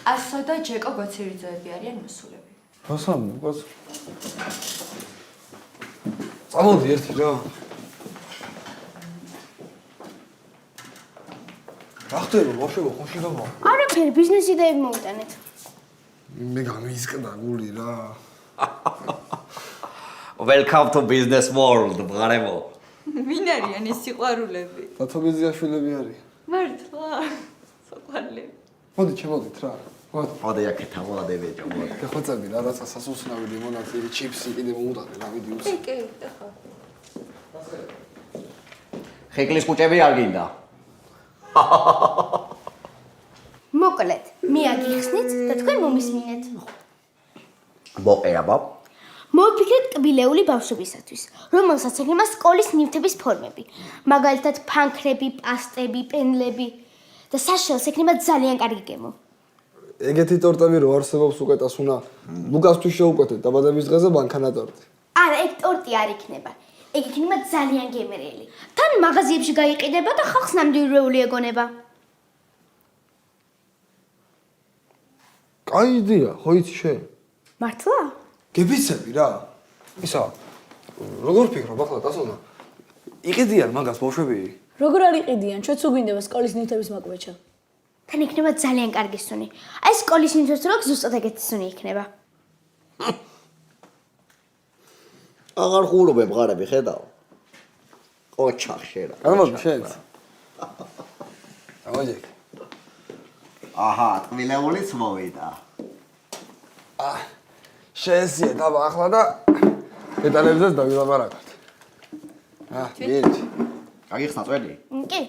ასო და ჯეკო გოცირიძეები არიან მოსულები. რასამ, უკაც. წამოდი ერთი რა. რა ხდება, ბავშვებო, ხოში გავა? არაფერი, ბიზნეს იდეები მოვიტანეთ. მე გამისკდა გული რა. Welcome to business world, ბღარებო. ვინ არიან ეს სიყვარულები? დათობიზიაშვილი არის. მართლა? საყვარლები. მოდი, ჩემოდით რა. მოდი. მოდი აქეთა, მოდი ბეჭო, მოდი. ხოცები რა, რაცა სასუსნავი ლიმონადი, ჩიპსი კიდე მოუტანე რა ვიდიოს. კი, ხო. ხეკლის კუჭები არ გინდა. მოკლედ, მე აგიხსნით და თქვენ მომისმინეთ. ბოყეაბა. მოვიფიქრეთ კბილეული ბავშვებისათვის, რომელსაც ექნება სკოლის ნივთების ფორმები, მაგალითად ფანქრები, პასტები, პენლები და საშელს ექნება ძალიან კარგი გემო. ეგეთი ტორტები რო არსებობს უკეთას უნდა ლუკასთვის შეუკვეთეთ დაბადების დღეზე ბანქანა ტორტი. არა, ეგ ტორტი არ იქნება. ეგ იქნება ძალიან გემრიელი. თან მაღაზიებში გაიყიდება და ხალხს ნამდვილი ეგონება. კაი იდეა, ხო იცი შენ? მართლა? გებიცები რა. ისა, როგორ ფიქრობ ახლა დასონა? იყიდიან მაგას ბავშვები? როგორ არ იყიდიან? ჩვენც უგვინდება სკოლის ნივთების მაკვეჩა. თან იქნება ძალიან კარგი სუნი. აი სკოლის ნივთებს რო ზუსტად ეგეთი სუნი იქნება. აღარ ხურობე ბღარები, ხედავ. ყოჩახ შეერა. გამომდი შენც. გამოდიე. აჰა, ტკბილეულიც მოვიდა. შეესიე დაბა ახლა და დეტალებზეც დავილაპარაკოთ. მიერჩი. გაგიხსნა წვენი? კი.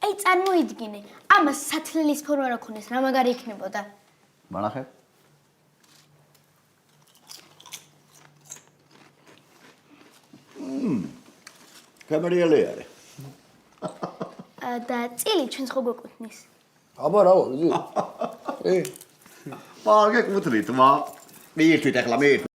აი წარმოიდგინე, ამას სათლელის ფორმა რა ქონდეს, რა მაგარი იქნებოდა. მანახე. კამერიელი არის. და წილი ჩვენს ხო გვეკუთვნის. აბა რაო, იცი? პარკე კუთვნით, მა. მიირთვით ახლა, მიირთვით.